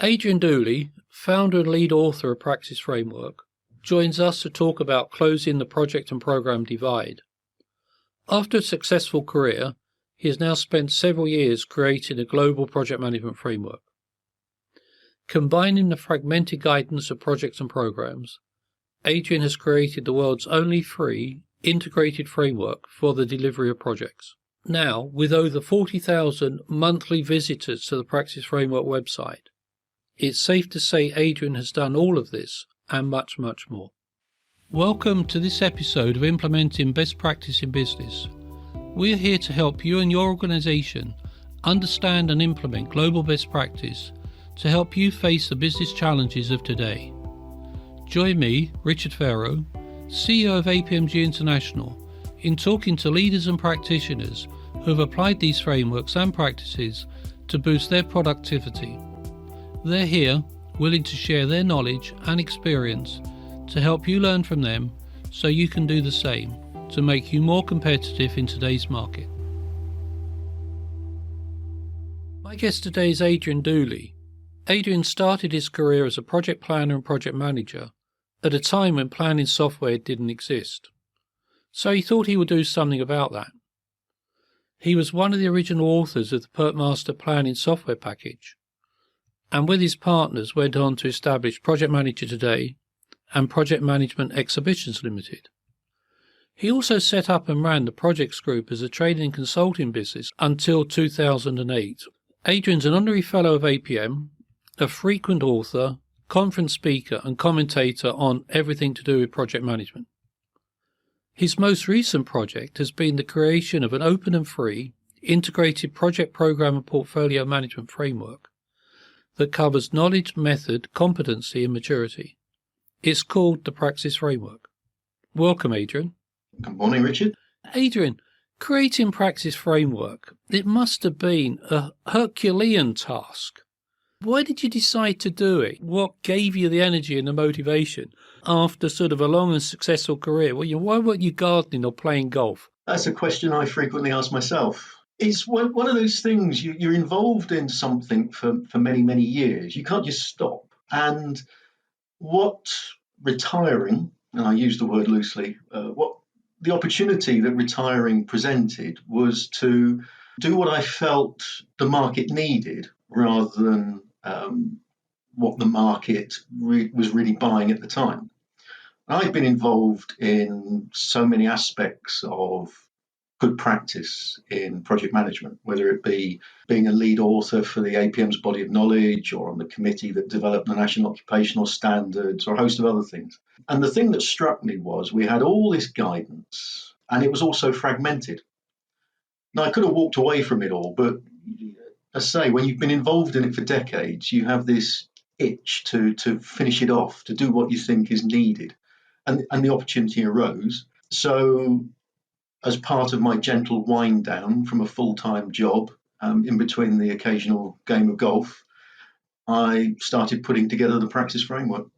Adrian Dooley, founder and lead author of Praxis Framework, joins us to talk about closing the project and program divide. After a successful career, he has now spent several years creating a global project management framework. Combining the fragmented guidance of projects and programs, Adrian has created the world's only free, integrated framework for the delivery of projects. Now, with over 40,000 monthly visitors to the Praxis Framework website, it's safe to say Adrian has done all of this and much, much more. Welcome to this episode of Implementing Best Practice in Business. We're here to help you and your organization understand and implement global best practice to help you face the business challenges of today. Join me, Richard Pharro, CEO of APMG International, in talking to leaders and practitioners who have applied these frameworks and practices to boost their productivity. They're here, willing to share their knowledge and experience to help you learn from them so you can do the same to make you more competitive in today's market. My guest today is Adrian Dooley. Adrian started his career as a project planner and project manager at a time when planning software didn't exist. So he thought he would do something about that. He was one of the original authors of the PerkMaster planning software package, and with his partners went on to establish Project Manager Today and Project Management Exhibitions Limited. He also set up and ran the Projects Group as a training and consulting business until 2008. Adrian's an honorary fellow of APM, a frequent author, conference speaker and commentator on everything to do with project management. His most recent project has been the creation of an open and free, integrated project program and portfolio management framework that covers knowledge, method, competency and maturity. It's called the Praxis Framework. Welcome, Adrian. Good morning, Richard. Adrian, creating Praxis Framework, it must have been a herculean task. Why did you decide to do it? What gave you the energy and the motivation after sort of a long and successful career? Well, why weren't you gardening or playing golf? That's a question I frequently ask myself. It's one of those things, you're involved in something for many, many years. You can't just stop. And what retiring, and I use the word loosely, what the opportunity that retiring presented was to do what I felt the market needed rather than what the market was really buying at the time. I've been involved in so many aspects of good practice in project management, whether it be being a lead author for the APM's body of knowledge or on the committee that developed the National Occupational Standards or a host of other things. And the thing that struck me was we had all this guidance and it was also fragmented. Now, I could have walked away from it all, but as I say, when you've been involved in it for decades, you have this itch to finish it off, to do what you think is needed. And the opportunity arose. So as part of my gentle wind down from a full-time job, in between the occasional game of golf, I started putting together the Praxis Framework.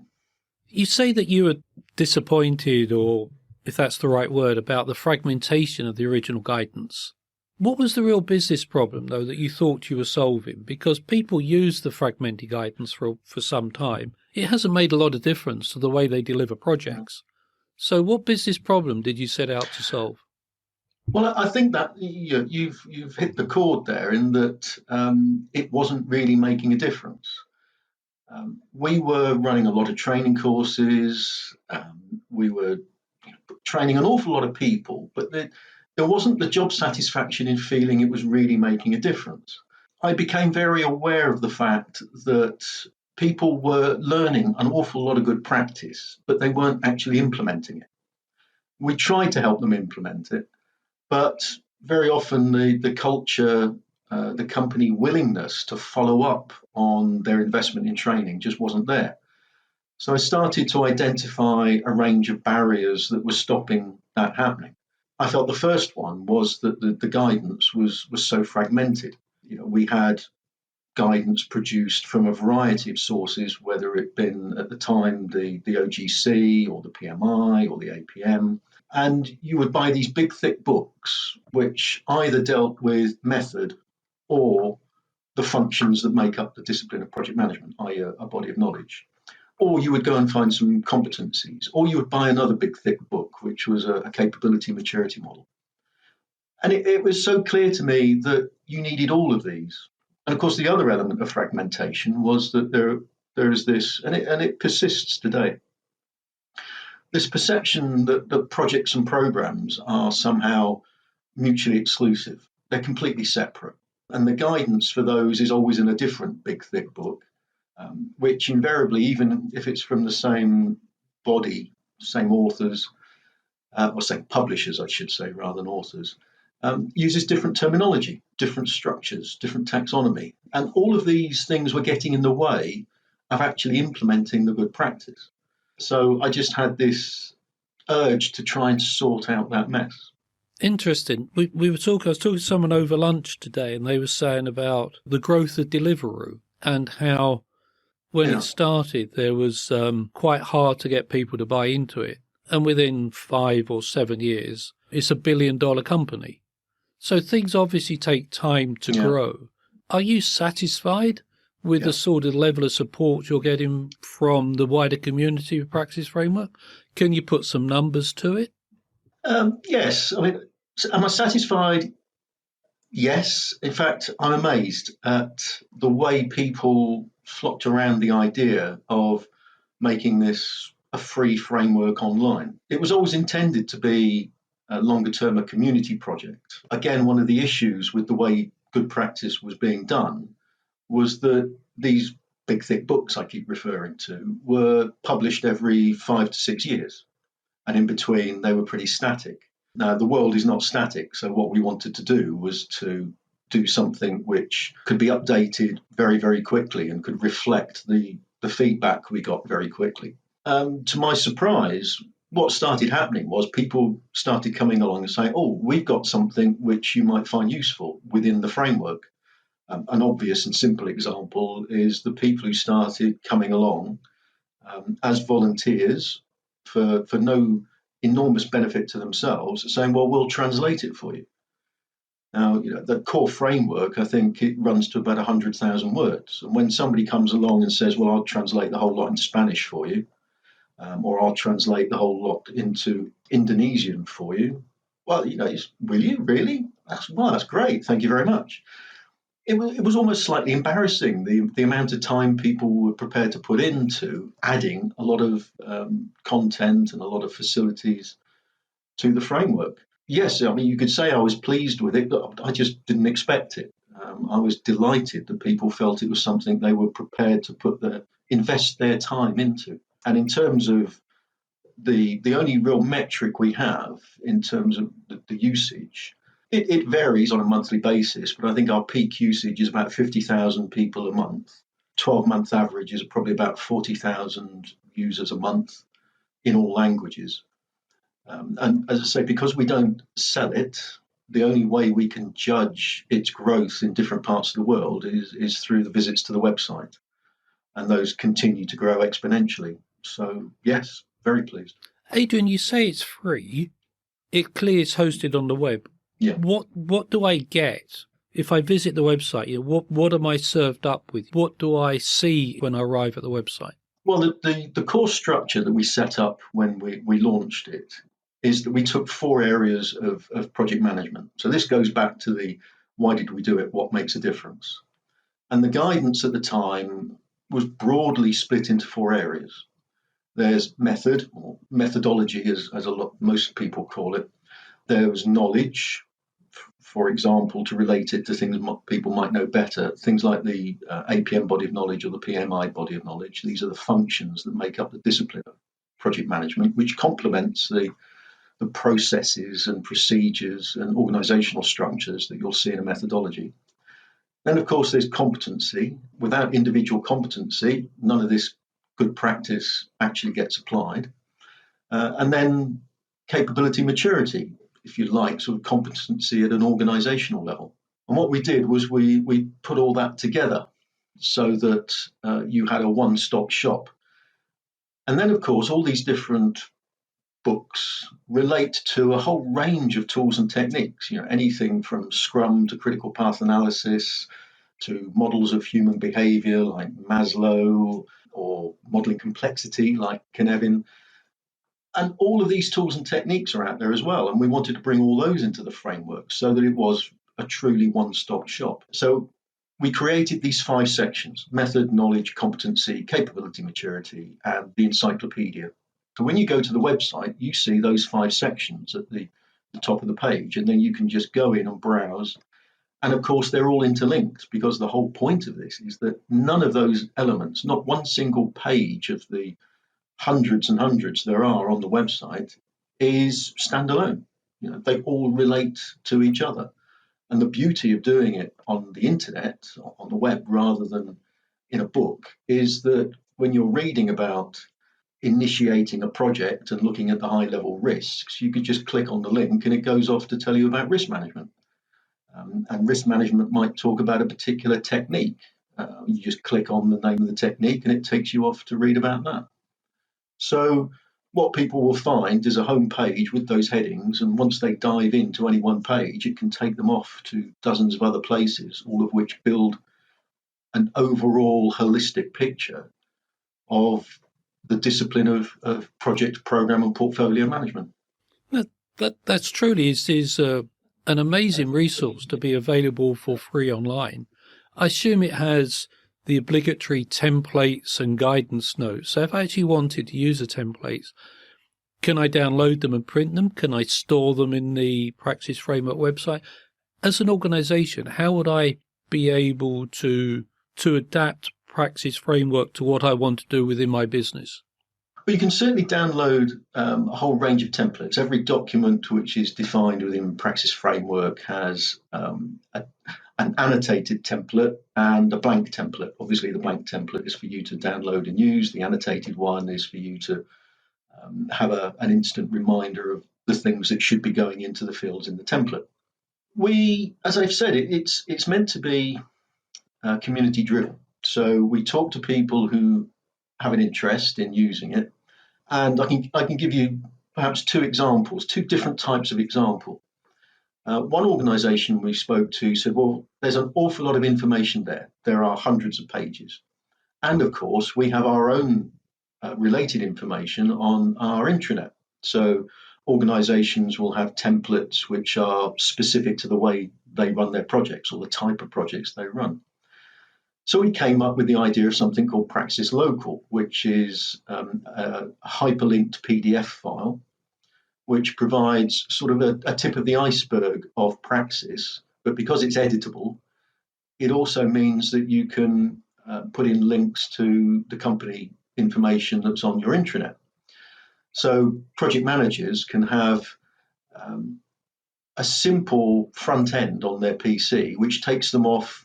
You say that you were disappointed, or if that's the right word, about the fragmentation of the original guidance. What was the real business problem, though, that you thought you were solving? Because people use the fragmented guidance for some time. It hasn't made a lot of difference to the way they deliver projects. So what business problem did you set out to solve? Well, I think that you've hit the chord there in that it wasn't really making a difference. We were running a lot of training courses. We were training an awful lot of people, but there wasn't the job satisfaction in feeling it was really making a difference. I became very aware of the fact that people were learning an awful lot of good practice, but they weren't actually implementing it. We tried to help them implement it, but very often the culture, the company willingness to follow up on their investment in training just wasn't there. So I started to identify a range of barriers that were stopping that happening. I felt the first one was that the guidance was so fragmented. We had guidance produced from a variety of sources, whether it been at the time the OGC or the PMI or the APM. And you would buy these big, thick books, which either dealt with method or the functions that make up the discipline of project management, i.e. a body of knowledge. Or you would go and find some competencies, or you would buy another big, thick book, which was a capability maturity model. And it was so clear to me that you needed all of these. And of course, the other element of fragmentation was that there is this, and it persists today, this perception that projects and programs are somehow mutually exclusive. They're completely separate. And the guidance for those is always in a different big, thick book, which invariably, even if it's from the same body, same authors, or same publishers, I should say, rather than authors, uses different terminology, different structures, different taxonomy. And all of these things were getting in the way of actually implementing the good practice. So I just had this urge to try and sort out that mess. Interesting. I was talking to someone over lunch today, and they were saying about the growth of Deliveroo and how when it started, there was quite hard to get people to buy into it. And within 5 or 7 years, it's $1 billion company. So things obviously take time to grow. Are you satisfied with the sort of level of support you're getting from the wider community of Praxis Framework? Can you put some numbers to it? Yes. I mean, am I satisfied? Yes. In fact, I'm amazed at the way people flocked around the idea of making this a free framework online. It was always intended to be longer term a community project. Again, one of the issues with the way good practice was being done was that these big, thick books I keep referring to were published every 5 to 6 years. And in between, they were pretty static. Now, the world is not static. So what we wanted to do was to do something which could be updated very, very quickly and could reflect the feedback we got very quickly. To my surprise, what started happening was people started coming along and saying, oh, we've got something which you might find useful within the framework. An obvious and simple example is the people who started coming along as volunteers for no enormous benefit to themselves, saying, well, we'll translate it for you. Now, the core framework, I think it runs to about 100,000 words. And when somebody comes along and says, well, I'll translate the whole lot into Spanish for you, or I'll translate the whole lot into Indonesian for you, well, will you really? That's great. Thank you very much. It was almost slightly embarrassing, the amount of time people were prepared to put into adding a lot of content and a lot of facilities to the framework. Yes, I mean, you could say I was pleased with it, but I just didn't expect it. I was delighted that people felt it was something they were prepared to invest their time into. And in terms of the only real metric we have in terms of the usage, it varies on a monthly basis, but I think our peak usage is about 50,000 people a month. 12-month average is probably about 40,000 users a month in all languages. And as I say, because we don't sell it, the only way we can judge its growth in different parts of the world is through the visits to the website. And those continue to grow exponentially. So, yes, very pleased. Adrian, you say it's free. It clearly is hosted on the web. Yeah. What do I get if I visit the website? What am I served up with? What do I see when I arrive at the website? Well, the core structure that we set up when we launched it is that we took 4 areas of project management. So this goes back to the why did we do it, what makes a difference? And the guidance at the time was broadly split into 4 areas. There's method, or methodology as most people call it. There was knowledge, for example, to relate it to things people might know better, things like the APM body of knowledge or the PMI body of knowledge. These are the functions that make up the discipline of project management, which complements the processes and procedures and organizational structures that you'll see in a methodology. Then, of course, there's competency. Without individual competency, none of this good practice actually gets applied. And then capability maturity, if you like, sort of competency at an organizational level. And what we did was we put all that together so that you had a one-stop shop. And then, of course, all these different books relate to a whole range of tools and techniques, anything from Scrum to critical path analysis, to models of human behavior like Maslow, or modeling complexity like Cynefin. And all of these tools and techniques are out there as well. And we wanted to bring all those into the framework so that it was a truly one-stop shop. So we created these 5 sections: method, knowledge, competency, capability, maturity, and the encyclopedia. So when you go to the website, you see those 5 sections at the top of the page, and then you can just go in and browse. And of course, they're all interlinked, because the whole point of this is that none of those elements, not one single page of the hundreds and hundreds there are on the website, is standalone. They all relate to each other. And the beauty of doing it on the internet, on the web, rather than in a book, is that when you're reading about initiating a project and looking at the high level risks, you could just click on the link and it goes off to tell you about risk management. And risk management might talk about a particular technique. You just click on the name of the technique and it takes you off to read about that. So what people will find is a home page with those headings, and once they dive into any one page, it can take them off to dozens of other places, all of which build an overall holistic picture of the discipline of project, program, and portfolio management. That's truly is an amazing resource to be available for free online. I assume it has the obligatory templates and guidance notes. So if I actually wanted to use the templates, can I download them and print them? Can I store them in the Praxis Framework website? As an organization, how would I be able to adapt Praxis Framework to what I want to do within my business? Well, you can certainly download a whole range of templates. Every document which is defined within Praxis Framework has an annotated template and a blank template. Obviously, the blank template is for you to download and use. The annotated one is for you to have an instant reminder of the things that should be going into the fields in the template. As I've said, it's meant to be community driven. So we talk to people who have an interest in using it. And I can give you perhaps 2 examples, 2 different types of example. One organisation we spoke to said, well, there's an awful lot of information there. There are hundreds of pages. And of course, we have our own related information on our intranet. So organisations will have templates which are specific to the way they run their projects or the type of projects they run. So we came up with the idea of something called Praxis Local, which is a hyperlinked PDF file, which provides sort of a tip of the iceberg of Praxis. But because it's editable, it also means that you can put in links to the company information that's on your intranet. So project managers can have a simple front end on their PC, which takes them off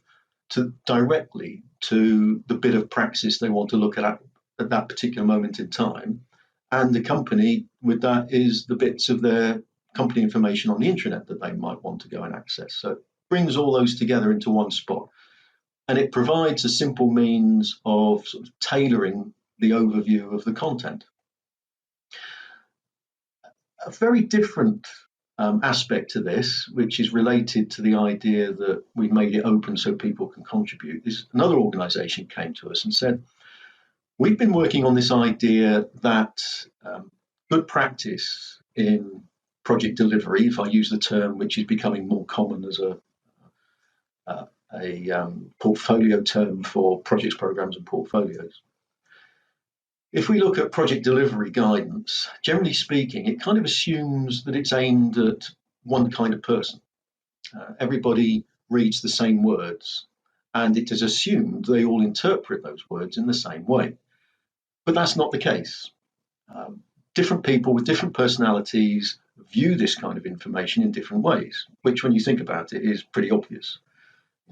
directly to the bit of Praxis they want to look at that particular moment in time. And the company with that is the bits of their company information on the intranet that they might want to go and access. So it brings all those together into one spot. And it provides a simple means of sort of tailoring the overview of the content. A very different aspect to this, which is related to the idea that we've made it open so people can contribute, is another organisation came to us and said, we've been working on this idea that good practice in project delivery, if I use the term which is becoming more common as a portfolio term for projects, programs and portfolios. If we look at project delivery guidance, generally speaking, it kind of assumes that it's aimed at one kind of person. Everybody reads the same words, and it is assumed they all interpret those words in the same way. But that's not the case. Different people with different personalities view this kind of information in different ways, which when you think about it is pretty obvious.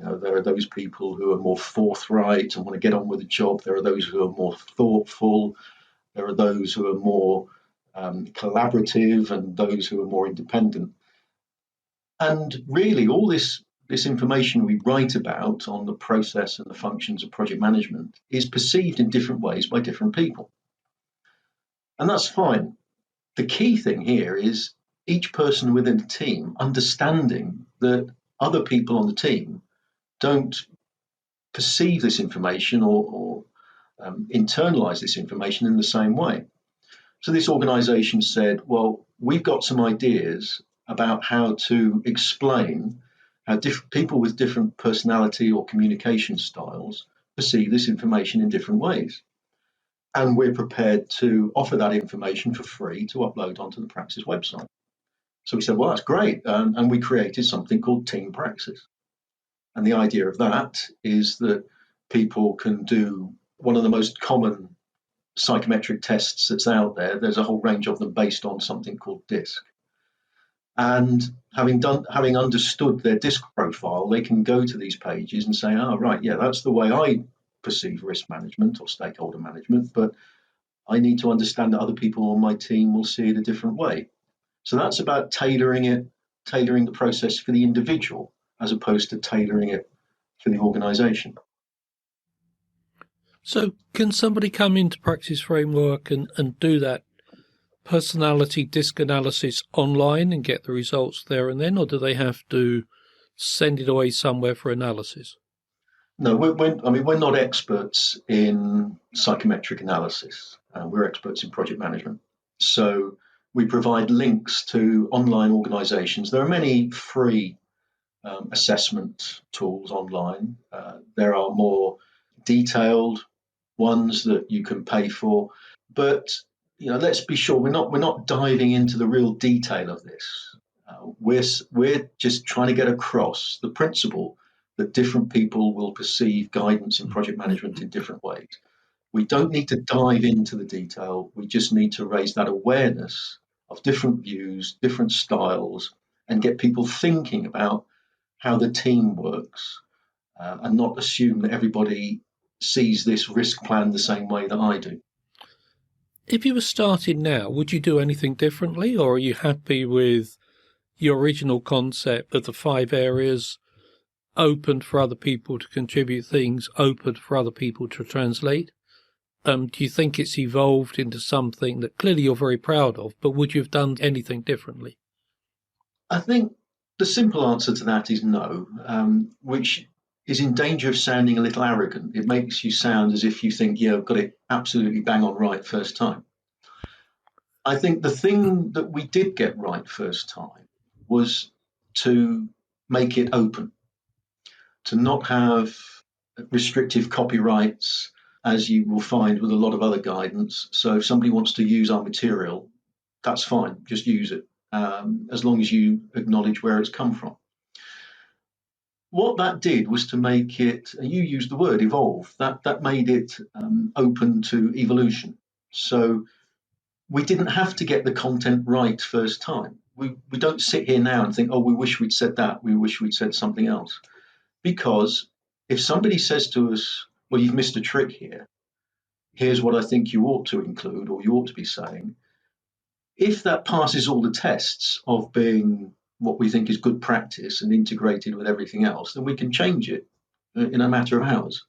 There are those people who are more forthright and want to get on with the job. There are those who are more thoughtful. There are those who are more collaborative and those who are more independent. And really, all this information we write about on the process and the functions of project management is perceived in different ways by different people. And that's fine. The key thing here is each person within the team understanding that other people on the team don't perceive this information or internalize this information in the same way. So this organization said, well, we've got some ideas about how to explain how people with different personality or communication styles perceive this information in different ways. And we're prepared to offer that information for free to upload onto the Praxis website. So we said, well, that's great. And we created something called Team Praxis. And the idea of that is that people can do one of the most common psychometric tests that's out there. There's a whole range of them based on something called DISC. And having understood their DISC profile, they can go to these pages and say, oh, right, yeah, that's the way I perceive risk management or stakeholder management, but I need to understand that other people on my team will see it a different way. So that's about tailoring the process for the individual as opposed to tailoring it for the organization. So can somebody come into Praxis Framework and do that personality DISC analysis online and get the results there and then, or do they have to send it away somewhere for analysis? No, we're not experts in psychometric analysis. We're experts in project management. So we provide links to online organizations. There are many free assessment tools online. There are more detailed ones that you can pay for. But let's be sure we're not diving into the real detail of this. We're just trying to get across the principle that different people will perceive guidance in project management in different ways. We don't need to dive into the detail. We just need to raise that awareness of different views, different styles, and get people thinking about how the team works, and not assume that everybody sees this risk plan the same way that I do. If you were starting now, would you do anything differently, or are you happy with your original concept of the 5 areas, open for other people to contribute things, open for other people to translate? Do you think it's evolved into something that clearly you're very proud of, but would you have done anything differently? I think the simple answer to that is no, which is in danger of sounding a little arrogant. It makes you sound as if you think, yeah, I've got it absolutely bang on right first time. I think the thing that we did get right first time was to make it open, to not have restrictive copyrights, as you will find with a lot of other guidance. So if somebody wants to use our material, that's fine, just use it, as long as you acknowledge where it's come from. What that did was to make it, you used the word evolve, that made it open to evolution. So we didn't have to get the content right first time. We don't sit here now and think, oh, we wish we'd said that, we wish we'd said something else. Because if somebody says to us, well, you've missed a trick here, here's what I think you ought to include or you ought to be saying, if that passes all the tests of being what we think is good practice and integrated with everything else, then we can change it in a matter of hours.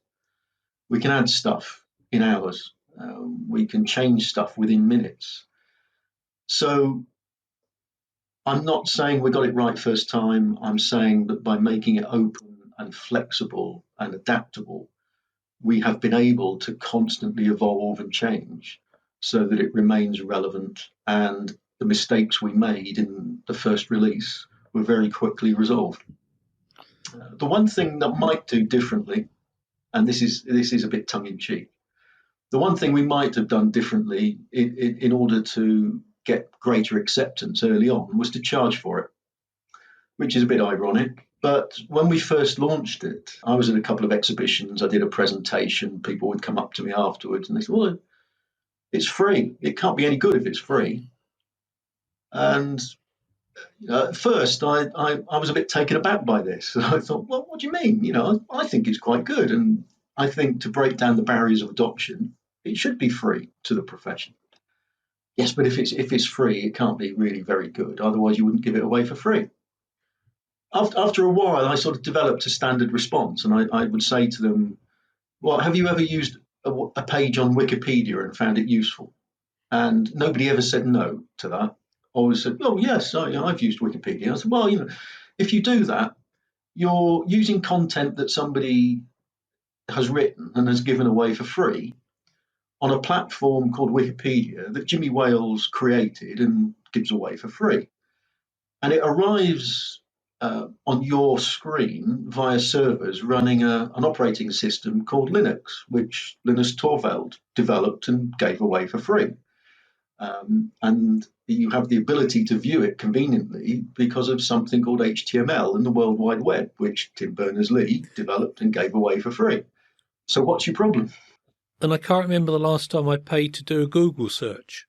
We can add stuff in hours. We can change stuff within minutes. So I'm not saying we got it right first time. I'm saying that by making it open and flexible and adaptable, we have been able to constantly evolve and change so that it remains relevant, and the mistakes we made in the first release were very quickly resolved. The one thing that might do differently, and this is a bit tongue-in-cheek, the one thing we might have done differently in order to get greater acceptance early on was to charge for it, which is a bit ironic. But when we first launched it, I was at a couple of exhibitions, I did a presentation, people would come up to me afterwards and they said, well, it's free. It can't be any good if it's free. And at first, I was a bit taken aback by this. I thought, well, what do you mean? I think it's quite good. And I think to break down the barriers of adoption, it should be free to the profession. Yes, but if it's free, it can't be really very good. Otherwise, you wouldn't give it away for free. After a while, I sort of developed a standard response, and I would say to them, well, have you ever used a page on Wikipedia and found it useful? And nobody ever said no to that. Always said, oh, yes, I've used Wikipedia. I said, well, if you do that, you're using content that somebody has written and has given away for free on a platform called Wikipedia that Jimmy Wales created and gives away for free. And it arrives on your screen via servers running an operating system called Linux, which Linus Torvald developed and gave away for free. And you have the ability to view it conveniently because of something called HTML and the World Wide Web, which Tim Berners-Lee developed and gave away for free. So what's your problem? And I can't remember the last time I paid to do a Google search,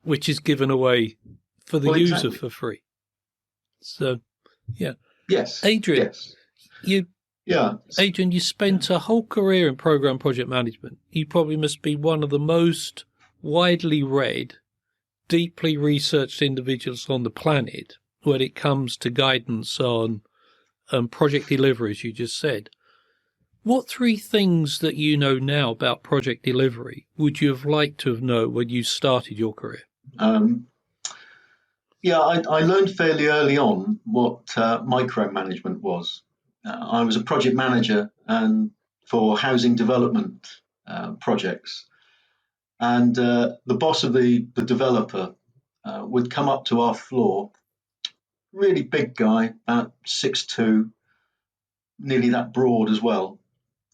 which is given away for the user for free. So, yeah. Yes. Adrian, yes. Adrian, you spent a whole career in program project management. You probably must be one of the most widely read, deeply researched individuals on the planet when it comes to guidance on project delivery, as you just said. What three things that you know now about project delivery would you have liked to have known when you started your career? I learned fairly early on what micromanagement was. I was a project manager and for housing development projects. And the boss of the developer would come up to our floor, really big guy, about 6'2", nearly that broad as well.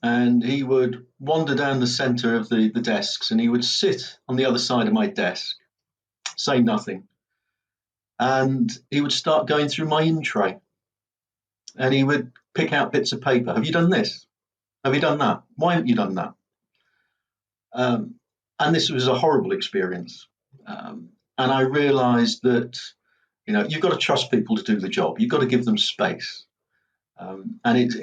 And he would wander down the center of the desks and he would sit on the other side of my desk, say nothing. And he would start going through my in tray. And he would pick out bits of paper. Have you done this? Have you done that? Why haven't you done that? And this was a horrible experience. And I realized that, you've got to trust people to do the job. You've got to give them space. And it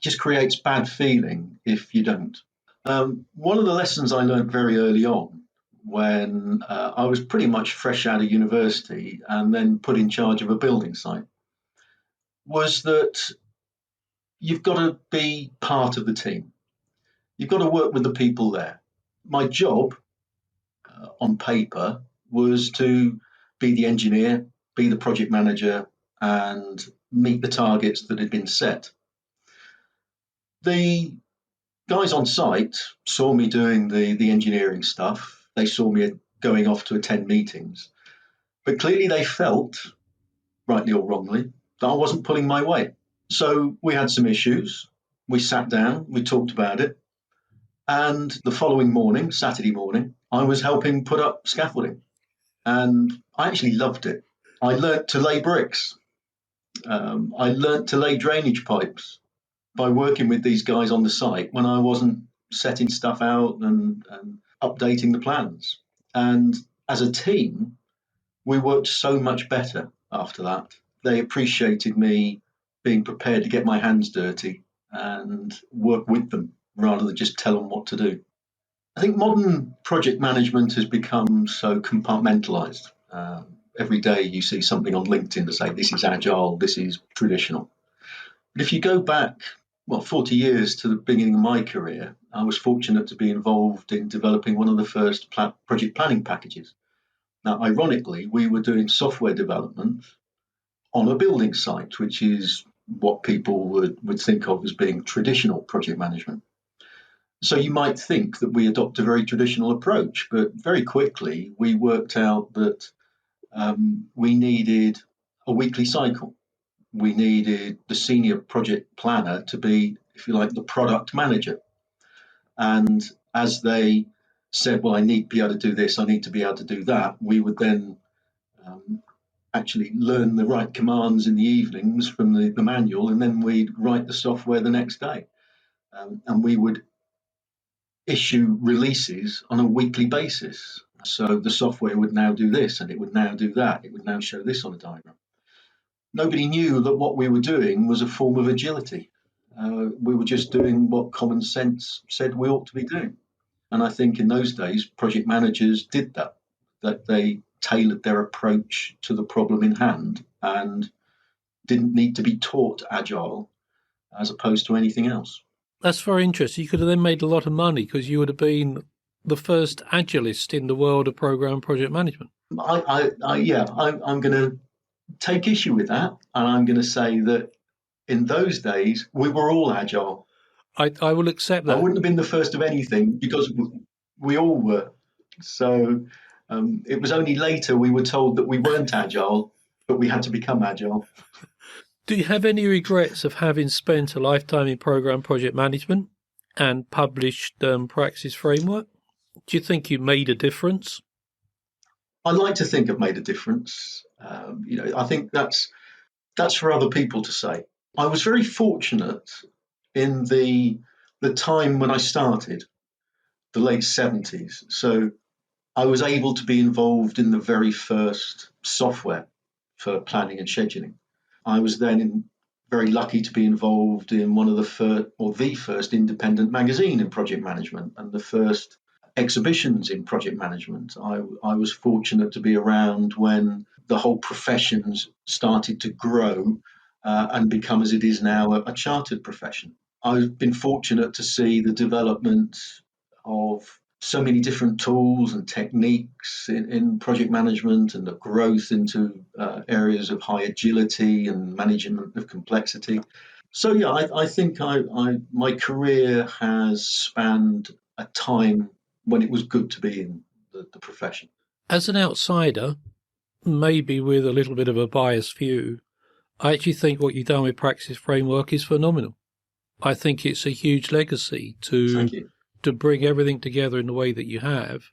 just creates bad feeling if you don't. One of the lessons I learned very early on when I was pretty much fresh out of university and then put in charge of a building site was that you've got to be part of the team. You've got to work with the people there. My job on paper was to be the engineer, be the project manager, and meet the targets that had been set. The guys on site saw me doing the engineering stuff. They saw me going off to attend meetings. But clearly they felt, rightly or wrongly, that I wasn't pulling my weight. So we had some issues. We sat down, we talked about it. And the following morning, Saturday morning, I was helping put up scaffolding. And I actually loved it. I learnt to lay bricks. I learnt to lay drainage pipes by working with these guys on the site when I wasn't setting stuff out and updating the plans. And as a team, we worked so much better after that. They appreciated me being prepared to get my hands dirty and work with them rather than just tell them what to do. I think modern project management has become so compartmentalized. Every day you see something on LinkedIn to say this is agile, this is traditional. But if you go back, 40 years to the beginning of my career, I was fortunate to be involved in developing one of the first project planning packages. Now, ironically, we were doing software development on a building site, which is what people would think of as being traditional project management. So you might think that we adopt a very traditional approach, but very quickly we worked out that we needed a weekly cycle. We needed the senior project planner to be, if you like, the product manager. And as they said, well, I need to be able to do this, I need to be able to do that, we would then actually learn the right commands in the evenings from the manual, and then we'd write the software the next day. And we would issue releases on a weekly basis. So the software would now do this, and it would now do that. It would now show this on a diagram. Nobody knew that what we were doing was a form of agility. We were just doing what common sense said we ought to be doing. And I think in those days, project managers did that they tailored their approach to the problem in hand and didn't need to be taught agile as opposed to anything else. That's very interesting. You could have then made a lot of money because you would have been the first agilist in the world of program project management. I'm going to take issue with that, and I'm going to say that in those days we were all agile. I will accept I that. wouldn't have been the first of anything because we all were. So it was only later we were told that we weren't agile, but we had to become agile. Do you have any regrets of having spent a lifetime in program project management and published Praxis Framework? Do you think you made a difference? I like to think I've made a difference. I think that's for other people to say. I was very fortunate in the time when I started, the late 70s. So I was able to be involved in the very first software for planning and scheduling. I was then very lucky to be involved in one of the first independent magazine in project management and the first exhibitions in project management. I was fortunate to be around when the whole professions started to grow and become, as it is now, a chartered profession. I've been fortunate to see the development of so many different tools and techniques in project management and the growth into areas of high agility and management of complexity. So yeah, I think my career has spanned a time when it was good to be in the profession. As an outsider, maybe with a little bit of a biased view, I actually think what you've done with Praxis Framework is phenomenal. I think it's a huge legacy Thank you. to bring everything together in the way that you have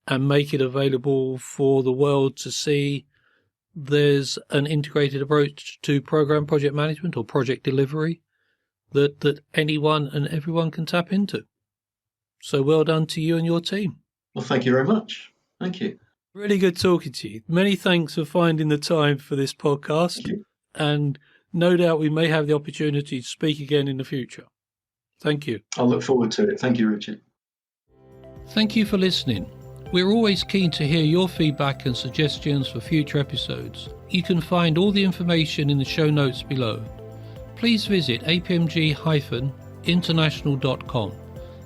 and make it available for the world to see there's an integrated approach to program project management or project delivery that anyone and everyone can tap into. So well done to you and your team. Well, thank you very much. Thank you. Really good talking to you. Many thanks for finding the time for this podcast. Thank you. And no doubt we may have the opportunity to speak again in the future. Thank you. I'll look forward to it. Thank you, Richard. Thank you for listening. We're always keen to hear your feedback and suggestions for future episodes. You can find all the information in the show notes below. Please visit apmg-international.com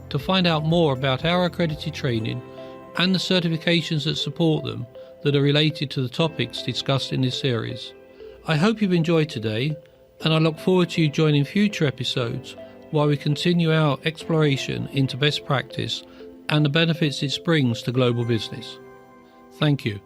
to find out more about our accredited training and the certifications that support them that are related to the topics discussed in this series. I hope you've enjoyed today, and I look forward to you joining future episodes while we continue our exploration into best practice and the benefits it brings to global business. Thank you.